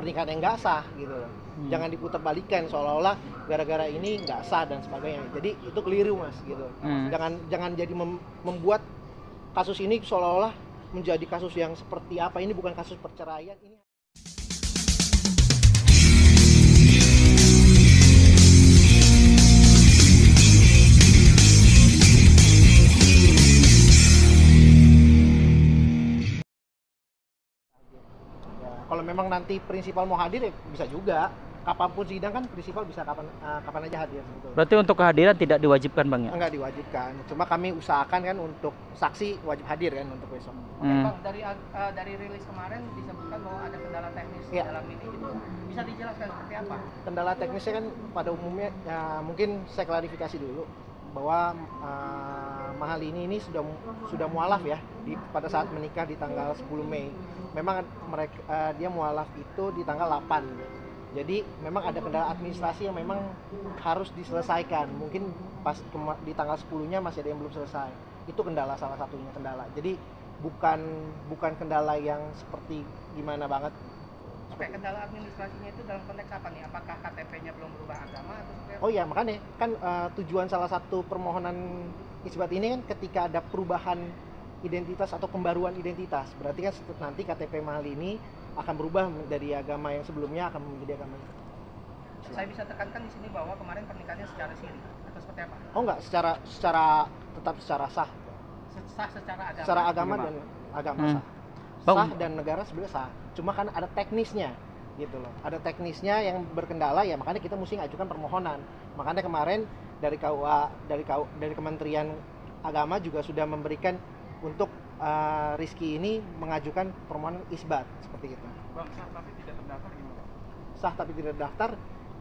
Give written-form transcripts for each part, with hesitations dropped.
pernikahan yang nggak sah gitu loh. Jangan diputar-balikan seolah-olah gara-gara ini nggak sah dan sebagainya. Jadi itu keliru Mas gitu. Jangan jadi membuat kasus ini seolah-olah menjadi kasus yang seperti apa. Ini bukan kasus perceraian ini. Kalau memang nanti prinsipal mau hadir ya bisa juga. Kapanpun sidang kan prinsipal bisa kapan aja hadir sebetulnya. Berarti untuk kehadiran tidak diwajibkan Bang ya? Enggak diwajibkan. Cuma kami usahakan kan untuk saksi wajib hadir kan untuk besok. Oke, Bang, dari rilis kemarin disebutkan bahwa ada kendala teknis dalam ini, itu bisa dijelaskan seperti apa? Kendala teknisnya kan pada umumnya ya, mungkin saya klarifikasi dulu bahwa Mahal ini sudah mualaf ya pada saat menikah di tanggal 10 Mei. Memang dia mualaf itu di tanggal 8. Jadi memang ada kendala administrasi yang memang harus diselesaikan. Mungkin pas di tanggal 10-nya masih ada yang belum selesai. Itu kendala, salah satunya kendala. Jadi bukan kendala yang seperti gimana banget. Oke, kendala administrasinya itu dalam konteks apa nih? Apakah KTP-nya belum berubah agama atau seperti apa? Oh iya, makanya kan tujuan salah satu permohonan isbat ini kan ketika ada perubahan identitas atau pembaruan identitas. Berarti kan nanti KTP Mahal ini akan berubah dari agama yang sebelumnya akan menjadi agama Islam. Saya bisa tekankan di sini bahwa kemarin pernikahannya secara siri atau seperti apa? Oh enggak, tetap secara sah. Sah secara agama. Secara agama dan agama sah. Sah dan negara sebenarnya sah. Cuma kan ada teknisnya gitu loh. Ada teknisnya yang berkendala ya, makanya kita mesti ngajukan permohonan. Makanya kemarin dari KUA dari Kementerian Agama juga sudah memberikan untuk Rizky ini mengajukan permohonan isbat seperti itu. Bang, sah tapi tidak terdaftar gimana? Sah tapi tidak terdaftar,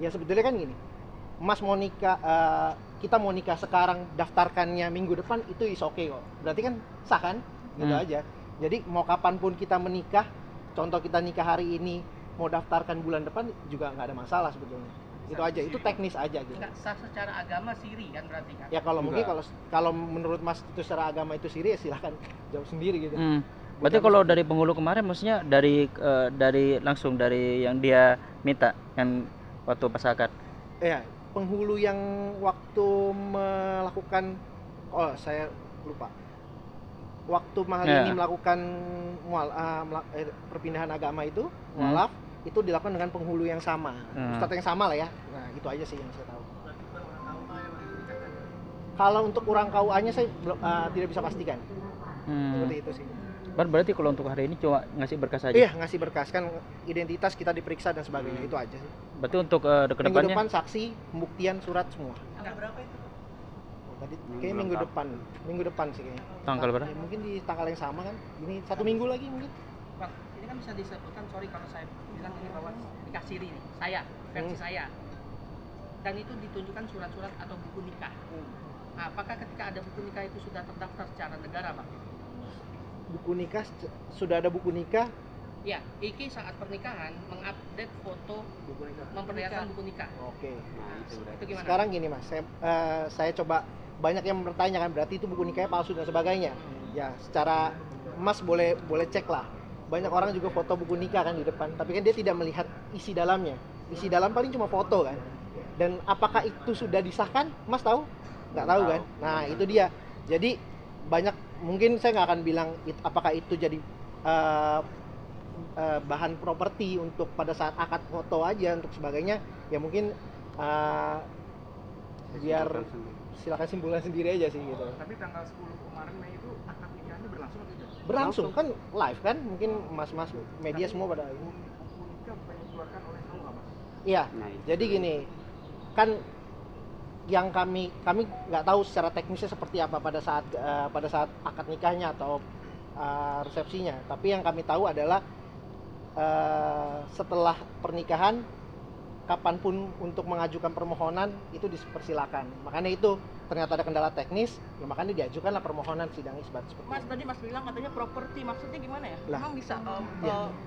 ya sebetulnya kan gini. Mas mau nikah, kita mau nikah sekarang, daftarkannya minggu depan itu is okay kok. Berarti kan sah kan? Gitu aja. Jadi mau kapanpun kita menikah, contoh kita nikah hari ini, mau daftarkan bulan depan juga nggak ada masalah sebetulnya. Itu aja, itu teknis aja gitu. Nggak sah secara agama siri kan berarti kan? Ya kalau mungkin kalau menurut Mas itu secara agama itu siri ya silahkan jawab sendiri gitu. Berarti kalau dari penghulu kemarin maksudnya dari langsung dari yang dia minta yang waktu pas akad. Iya, penghulu yang waktu melakukan saya lupa. Waktu Mahal ini melakukan perpindahan agama itu, mualaf itu dilakukan dengan penghulu yang sama, ustadz yang sama lah ya. Nah itu aja sih yang saya tahu. Kalau untuk orang KUA-nya saya tidak bisa pastikan. Seperti itu sih. Berarti kalau untuk hari ini cuma ngasih berkas aja? Iya, ngasih berkas kan identitas kita diperiksa dan sebagainya, itu aja sih. Berarti untuk kedepannya? Minggu depan saksi, pembuktian, surat semua. Tanggal berapa itu? Tadi kayaknya minggu depan sih kayaknya. Tanggal berapa? Ya, mungkin di tanggal yang sama kan. Ini 1 minggu lagi mungkin. Bang, ini kan bisa disebutkan, sorry kalau saya bilang ini bahwa nikah siri nih, versi saya. Dan itu ditunjukkan surat-surat atau buku nikah. Nah, apakah ketika ada buku nikah itu sudah terdaftar secara negara, Bang? Buku nikah, sudah ada buku nikah? Ya, Iki saat pernikahan mengupdate foto buku nikah, memperlihatkan buku nikah. Oke. Nah, itu gimana? Sekarang gini Mas, saya coba, banyak yang bertanya kan, berarti itu buku nikahnya palsu dan sebagainya. Ya, secara Mas boleh cek lah. Banyak orang juga foto buku nikah kan di depan, tapi kan dia tidak melihat isi dalamnya. Isi dalam paling cuma foto kan. Dan apakah itu sudah disahkan? Mas tahu? Nggak tahu kan? Nah itu dia. Jadi banyak, mungkin saya nggak akan bilang apakah itu jadi bahan properti untuk pada saat akad foto aja untuk sebagainya. Ya mungkin biar silakan simpulkan sendiri aja sih gitu. Tapi tanggal 10 kemarin Mei itu akad nikahnya berlangsung atau tidak? Berlangsung kan live kan, mungkin mas-mas media semua pada buku nikah bukan dikeluarkan oleh kamu nggak, Mas? iya. Jadi gini kan, yang kami nggak tahu secara teknisnya seperti apa pada saat akad nikahnya atau resepsinya, tapi yang kami tahu adalah setelah pernikahan kapanpun untuk mengajukan permohonan itu dipersilakan. Makanya itu ternyata ada kendala teknis, ya makanya diajukanlah permohonan sidang isbat seperti Mas, itu. tadi Mas bilang katanya properti, maksudnya gimana ya? Lah. Emang bisa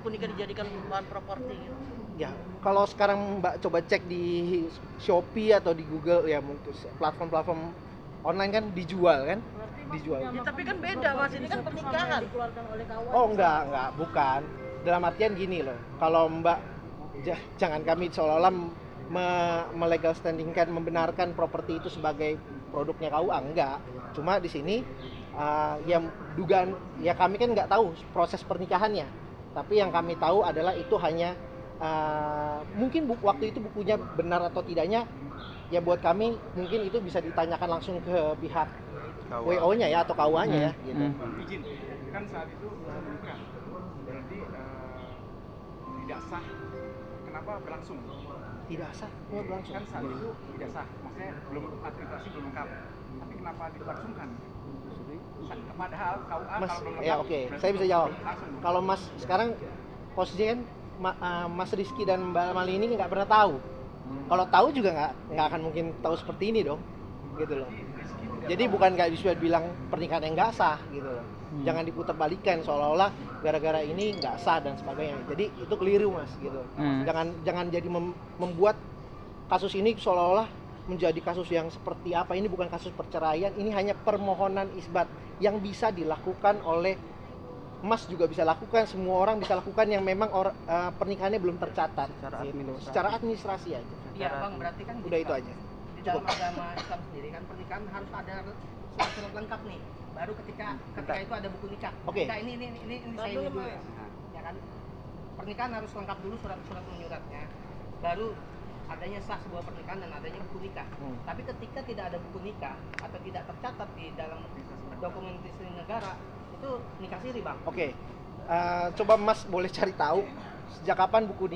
nikah dijadikan bahan properti gitu? Ya, kalau sekarang Mbak coba cek di Shopee atau di Google ya, mungkin platform-platform online kan dijual kan? Dijual. Ya, tapi kan beda Mas, ini kan pernikahan. Oh enggak, bukan. Dalam artian gini loh, kalau Mbak jangan kami seolah-olah melegal standingkan, membenarkan properti itu sebagai produknya KUA, enggak. Cuma di sini ya dugaan, ya kami kan nggak tahu proses pernikahannya, tapi yang kami tahu adalah itu hanya mungkin waktu itu bukunya benar atau tidaknya, ya buat kami mungkin itu bisa ditanyakan langsung ke pihak WO-nya ya atau KUA-nya ya gitu. Izin, kan saat itu menikah, berarti tidak sah. Kenapa berlangsung? Tidak sah, berlangsung. Kan saat itu tidak sah, maksudnya belum administrasi belum lengkap. Tapi kenapa dilangsungkan? Padahal KUA Mas, kalau belum ya lengkap, oke, berarti saya bisa jawab. langsung. Kalau Mas sekarang posisinya kan Mas Rizky dan Mbak Malini nggak pernah tahu. Kalau tahu juga nggak akan mungkin tahu seperti ini dong, gitu loh. Jadi bukan kayak bisa bilang pernikahan yang nggak sah gitu loh. Jangan diputar-balikan seolah-olah gara-gara ini nggak sah dan sebagainya. Jadi itu keliru Mas gitu. Jangan jadi membuat kasus ini seolah-olah menjadi kasus yang seperti apa. Ini bukan kasus perceraian, ini hanya permohonan isbat yang bisa dilakukan oleh Mas, juga bisa lakukan, semua orang bisa lakukan yang memang pernikahannya belum tercatat secara administrasi aja. Iya bang, berarti kan Udah itu aja. di dalam agama Islam sendiri kan pernikahan harus ada surat lengkap nih, baru ketika itu ada buku nikah. Oke. Nah, ini saya ini dulu ya kan, pernikahan harus lengkap dulu surat menyuratnya, baru adanya sah sebuah pernikahan dan adanya buku nikah. Tapi ketika tidak ada buku nikah atau tidak tercatat di dalam dokumentasi negara, itu nikah siri bang. Oke. Coba Mas boleh cari tahu sejak kapan buku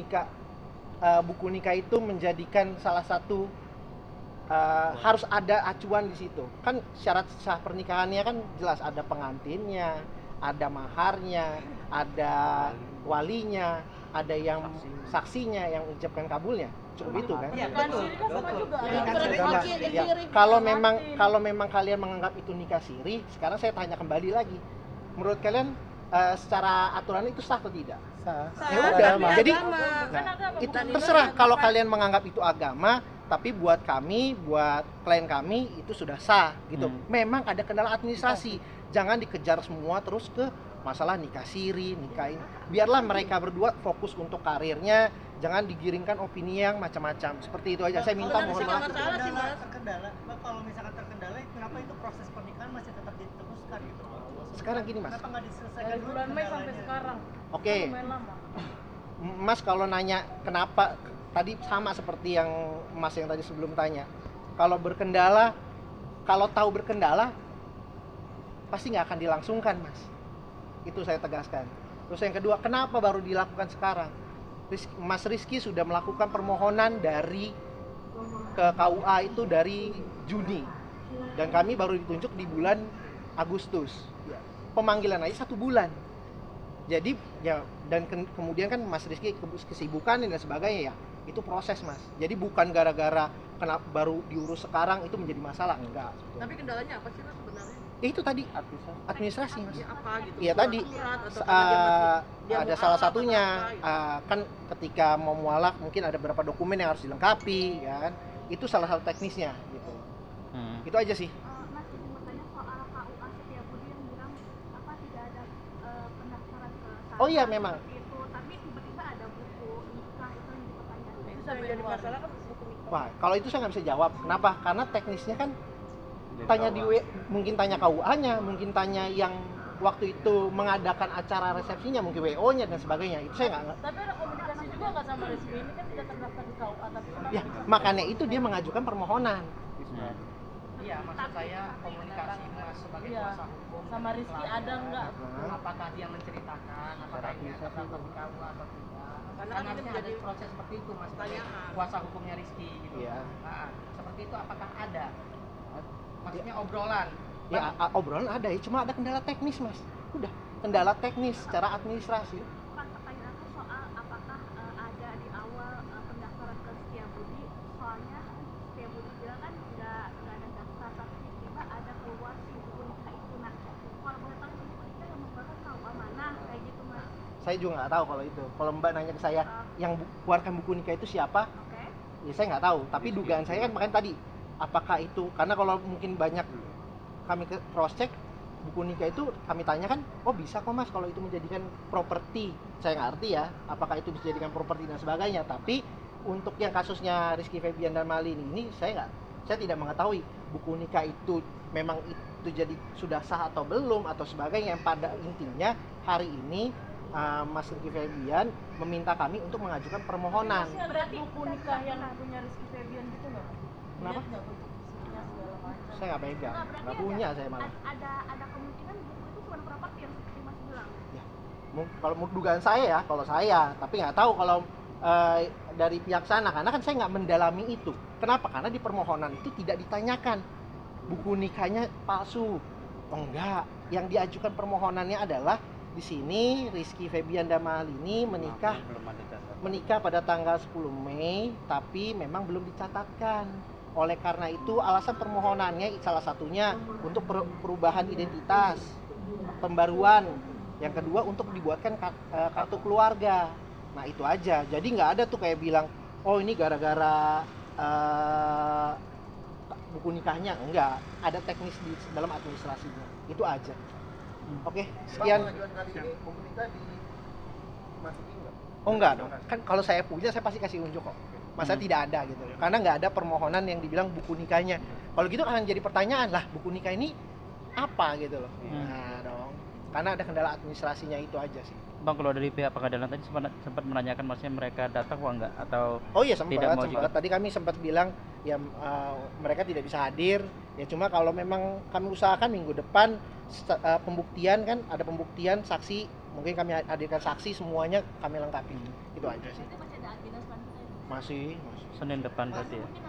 nikah itu menjadikan salah satu harus ada acuan di situ. Kan syarat sah pernikahannya kan jelas, ada pengantinnya, ada maharnya, ada walinya, ada yang saksinya yang ucapkan kabulnya. Cukup itu kan? Iya Bukan betul. siri kan sama juga. Iya, Ada kan surat siri. laki yang Ya, siri. kalau memang kalian menganggap itu nikah siri, sekarang saya tanya kembali lagi. Menurut kalian secara aturan itu sah atau tidak? Sah. Ya udah, jadi Kan itu terserah. Kalau kalian menganggap itu agama, tapi buat kami, buat klien kami itu sudah sah gitu. Memang ada kendala administrasi. Jangan dikejar semua terus ke masalah nikah siri, nikahin. Biarlah mereka berdua fokus untuk karirnya, jangan digiringkan opini yang macam-macam. Seperti itu aja. Saya minta mohon maaf. masalah sih mas. Terkendala. Kalau misalkan terkendala, kenapa itu proses pernikahan masih tetap diteruskan gitu? Sekarang gini Mas. Kenapa nggak diselesaikan Dari dulu bulan Mei sampai kendalanya? sekarang. Oke. Lumayan lama. Mas kalau nanya kenapa, tadi sama seperti yang Mas yang tadi sebelum tanya. Kalau berkendala, kalau tahu berkendala, pasti nggak akan dilangsungkan Mas. Itu saya tegaskan. Terus yang kedua, kenapa baru dilakukan sekarang? Mas Rizky sudah melakukan permohonan ke KUA itu dari Juni. Dan kami baru ditunjuk di bulan Agustus. Pemanggilan aja 1 bulan. Jadi ya, dan kemudian kan Mas Rizky kesibukan dan sebagainya ya, itu proses Mas. Jadi bukan gara-gara kenapa baru diurus sekarang itu menjadi masalah, enggak. Tapi kendalanya apa sih mas sebenarnya? Ya itu tadi administrasi Mas. Ya apa gitu? Iya tadi Surat atau dia ada mau salah apa, satunya apa, gitu. kan ketika mau mualaf mungkin ada beberapa dokumen yang harus dilengkapi ya kan. Itu salah satu teknisnya gitu. Itu aja sih. Mas izin bertanya soal KUA Setiabudi yang bilang apa tidak ada pendaftaran ke sana. Oh iya, memang. Seperti itu, tapi tiba-tiba ada buku nikah itu yang dipertanyakan. Itu sampai jadi masalah kan buku nikah. Wah, kalau itu saya nggak bisa jawab. Kenapa? Karena teknisnya kan mungkin tanya KUA-nya, mungkin tanya yang waktu itu mengadakan acara resepsinya, mungkin WO-nya dan sebagainya. Itu saya nggak. Tapi ada komunikasi juga nggak sama Rizky ini kan tidak terdaftar di KUA tapi sama Ya, makanya itu dia mengajukan permohonan. Iya, maksud saya komunikasi Mas sebagai Iya. kuasa hukum Sama Rizky ada nggak? apakah dia menceritakan apakah ini terdaftar di KUA atau tidak? Karena Kan ini harusnya menjadi ada proses seperti itu Mas sebagai pertanyaan. kuasa hukumnya Rizky gitu. Iya. Nah, seperti itu apakah ada? Maksudnya obrolan. Ya, obrolan ada ya, cuma ada kendala teknis Mas. Udah, kendala teknis secara administrasi. Bukan pertanyaan aku soal apakah ada di awal pendaftaran ke Setiabudi. Soalnya Setiabudi bilang kan nggak ada daftar, tapi tiba-tiba ada keluar si buku nikah itu. Nah, kalau boleh tahu buku nikah yang membuatkan KUA mana kayak gitu Mas? Saya juga nggak tahu kalau itu. Kalau Mbak nanya ke saya, yang keluarkan buku nikah itu siapa? Oke. Ya saya nggak tahu. Tapi dugaan saya kan makanya tadi, apakah itu? Karena kalau mungkin banyak kami cross check buku nikah itu kami tanyakan, oh bisa kok Mas kalau itu menjadikan properti saya nggak ngerti ya apakah itu bisa dijadikan properti dan sebagainya, tapi untuk yang kasusnya Rizky Febian dan Malini ini saya tidak mengetahui buku nikah itu memang itu jadi sudah sah atau belum atau sebagainya. Yang pada intinya hari ini Mas Rizky Febian meminta kami untuk mengajukan permohonan. Masih ada buku nikah yang punya Rizky Febian gitu nggak? Kenapa? Lihat nggak bentuk fisiknya segala macam? Saya nggak pegang, Nggak, berarti nggak punya saya malah. ada kemungkinan buku itu cuma properti yang seperti Mas bilang. Kalau dugaan saya ya, kalau saya, tapi nggak tahu kalau dari pihak sana, karena kan saya nggak mendalami itu. Kenapa? Karena di permohonan itu tidak ditanyakan buku nikahnya palsu. Oh enggak, yang diajukan permohonannya adalah di sini Rizky Febian dan Malini menikah pada tanggal 10 Mei, tapi memang belum dicatatkan. Oleh karena itu alasan permohonannya salah satunya untuk perubahan identitas, pembaruan. Yang kedua untuk dibuatkan kartu keluarga. Nah itu aja. Jadi nggak ada tuh kayak bilang, oh ini gara-gara buku nikahnya. Enggak. Ada teknis di dalam administrasinya. Itu aja. Oke, sekian. Buku nikah dimasukin nggak? Oh enggak dong. Kan kalau saya punya saya pasti kasih unjuk kok. Masa tidak ada gitu. Karena nggak ada permohonan yang dibilang buku nikahnya. Kalau gitu akan jadi pertanyaan lah, buku nikah ini apa gitu loh. Nah dong. Karena ada kendala administrasinya itu aja sih. Bang, kalau dari pihak pengadilan tadi sempat menanyakan maksudnya mereka datang wah enggak atau Oh iya sempat. tidak mau juga? Tadi kami sempat bilang ya mereka tidak bisa hadir. Ya cuma kalau memang kami usahakan minggu depan pembuktian kan ada pembuktian saksi, mungkin kami hadirkan saksi semuanya kami lengkapi. Itu aja sih. Itu masih ada agenda selanjutnya. Masih. Senin depan berarti ya. Mungkin